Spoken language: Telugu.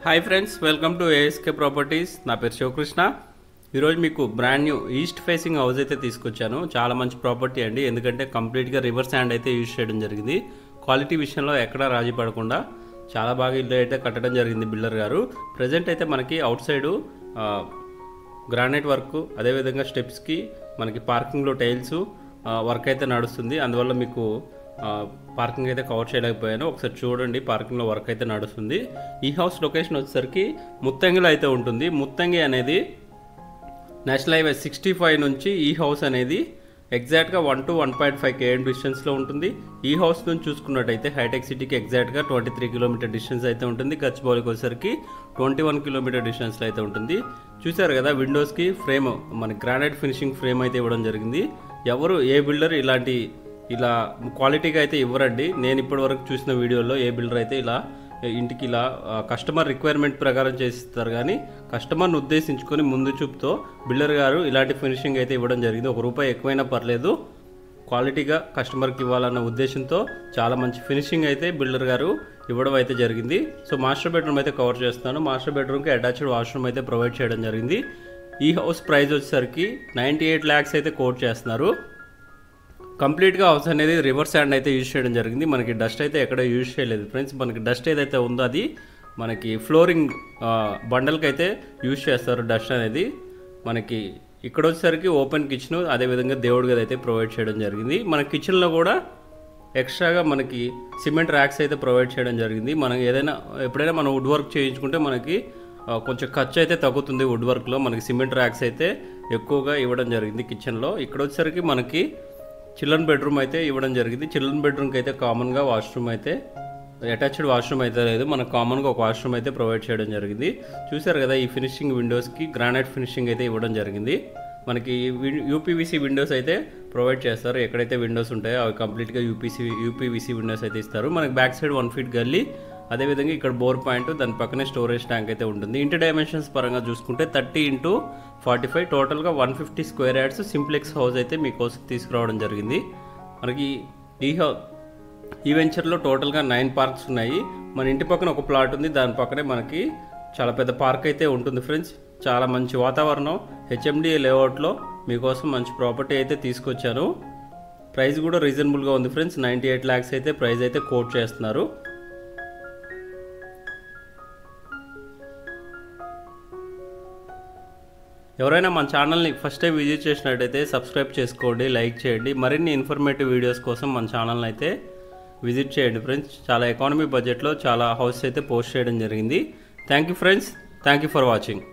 Hi friends, welcome to ASK properties. నా పేరు శివకృష్ణ. ఈరోజు మీకు brand new east facing house అయితే తీసుకొచ్చాను. చాలా మంచి ప్రాపర్టీ అండి, ఎందుకంటే కంప్లీట్గా రివర్స్ హ్యాండ్ అయితే యూజ్ చేయడం జరిగింది. క్వాలిటీ విషయంలో ఎక్కడా రాజీ పడకుండా చాలా బాగా ఇల్లు అయితే కట్టడం జరిగింది బిల్డర్ గారు. ప్రజెంట్ అయితే మనకి అవుట్ సైడు గ్రానైట్ వర్క్, అదేవిధంగా స్టెప్స్కి మనకి పార్కింగ్లో టైల్స్ వర్క్ అయితే నడుస్తుంది. అందువల్ల మీకు పార్కింగ్ అయితే కవర్ చేయలేకపోయాను. ఒకసారి చూడండి, పార్కింగ్లో వర్క్ అయితే నడుస్తుంది. ఈ హౌస్ లొకేషన్ వచ్చేసరికి ముత్తంగిలో అయితే ఉంటుంది. ముత్తంగి అనేది నేషనల్ హైవే 65 నుంచి ఈ హౌస్ అనేది ఎగ్జాక్ట్గా 1 to 1.5 km డిస్టెన్స్లో ఉంటుంది. ఈ హౌస్ నుంచి చూసుకున్నట్టయితే హైటెక్ సిటీకి ఎగ్జాక్ట్గా 23 కిలోమీటర్ డిస్టెన్స్ అయితే ఉంటుంది. గచ్చిబౌలికి వచ్చేసరికి 21 కిలోమీటర్ డిస్టెన్స్లో అయితే ఉంటుంది. చూసారు కదా, విండోస్కి ఫ్రేమ్ మన గ్రానైట్ ఫినిషింగ్ ఫ్రేమ్ అయితే ఇవ్వడం జరిగింది. ఎవరు ఏ బిల్డర్ ఇలా క్వాలిటీగా అయితే ఇవ్వరండి. నేను ఇప్పటి వరకు చూసిన వీడియోలో ఏ బిల్డర్ అయితే ఇలా ఇంటికి ఇలా కస్టమర్ రిక్వైర్మెంట్ ప్రకారం చేసిస్తారు, కానీ కస్టమర్ని ఉద్దేశించుకొని ముందు చూపుతో బిల్డర్ గారు ఇలాంటి ఫినిషింగ్ అయితే ఇవ్వడం జరిగింది. ₹1 ఎక్కువైనా పర్లేదు, క్వాలిటీగా కస్టమర్కి ఇవ్వాలన్న ఉద్దేశంతో చాలా మంచి ఫినిషింగ్ అయితే బిల్డర్ గారు ఇవ్వడం అయితే జరిగింది. సో మాస్టర్ బెడ్రూమ్ అయితే కవర్ చేస్తాను. మాస్టర్ బెడ్రూమ్కి అటాచ్డ్ వాష్రూమ్ అయితే ప్రొవైడ్ చేయడం జరిగింది. ఈ హౌస్ ప్రైస్ వచ్చేసరికి 98 lakhs అయితే కోట్ చేస్తున్నారు. కంప్లీట్గా హౌస్ అనేది రివర్స్ హ్యాండ్ అయితే యూజ్ చేయడం జరిగింది. మనకి డస్ట్ అయితే ఎక్కడ యూజ్ చేయలేదు ఫ్రెండ్స్. మనకి డస్ట్ ఏదైతే ఉందో అది మనకి ఫ్లోరింగ్ బండల్కి అయితే యూజ్ చేస్తారు డస్ట్ అనేది. మనకి ఇక్కడ వచ్చేసరికి ఓపెన్ కిచెన్, అదేవిధంగా దేవుడి గది అయితే ప్రొవైడ్ చేయడం జరిగింది. మన కిచెన్లో కూడా ఎక్స్ట్రాగా మనకి సిమెంట్ ర్యాక్స్ అయితే ప్రొవైడ్ చేయడం జరిగింది. మనకి ఎప్పుడైనా మనం వుడ్ వర్క్ చేయించుకుంటే మనకి కొంచెం ఖర్చు అయితే తగ్గుతుంది. వుడ్ వర్క్లో మనకి సిమెంట్ ర్యాక్స్ అయితే ఎక్కువగా ఇవ్వడం జరిగింది కిచెన్లో. ఇక్కడ వచ్చేసరికి మనకి చిల్డ్రన్ బెడ్రూమ్ అయితే ఇవ్వడం జరిగింది. చిల్డ్రన్ బెడ్రూమ్కి అయితే కామన్గా వాష్రూమ్ అయితే అటాచ్డ్ వాష్రూమ్ అయితే లేదు, మనకు కామన్గా ఒక వాష్రూమ్ అయితే ప్రొవైడ్ చేయడం జరిగింది. చూసారు కదా, ఈ ఫినిషింగ్ విండోస్కి గ్రానైట్ ఫినిషింగ్ అయితే ఇవ్వడం జరిగింది. మనకి యూపీవీసీ విండోస్ అయితే ప్రొవైడ్ చేస్తారు. ఎక్కడైతే విండోస్ ఉంటాయో అవి కంప్లీట్గా యూపీవీసీ విండోస్ అయితే ఇస్తారు. మనకి బ్యాక్ సైడ్ 1 feet గల్లీ, అదేవిధంగా ఇక్కడ బోర్ పాయింట్, దాని పక్కనే స్టోరేజ్ ట్యాంక్ అయితే ఉంటుంది. ఇంటి డైమెన్షన్స్ పరంగా చూసుకుంటే 30 into 45, టోటల్గా 150 square yards సింప్లెక్స్ హౌస్ అయితే మీకోసం తీసుకురావడం జరిగింది. మనకి ఈ వెంచర్లో టోటల్గా 9 parks ఉన్నాయి. మన ఇంటి పక్కన ఒక ప్లాట్ ఉంది, దాని పక్కనే మనకి చాలా పెద్ద పార్క్ అయితే ఉంటుంది ఫ్రెండ్స్. చాలా మంచి వాతావరణం, హెచ్ఎండి లేఅవుట్లో మీకోసం మంచి ప్రాపర్టీ అయితే తీసుకొచ్చాను. ప్రైస్ కూడా రీజనబుల్గా ఉంది ఫ్రెండ్స్. 98 lakhs అయితే ప్రైస్ అయితే కోట్ చేస్తున్నారు. ఎవరైనా మన ఛానల్ని ఫస్ట్ టైం విజిట్ చేసినట్టయితే సబ్స్క్రైబ్ చేసుకోండి, లైక్ చేయండి. మరిన్ని ఇన్ఫర్మేటివ్ వీడియోస్ కోసం మన ఛానల్ని అయితే విజిట్ చేయండి ఫ్రెండ్స్. చాలా ఎకానమీ బడ్జెట్లో చాలా హౌస్ అయితే పోస్ట్ చేయడం జరిగింది. Thank you friends, thank you for watching.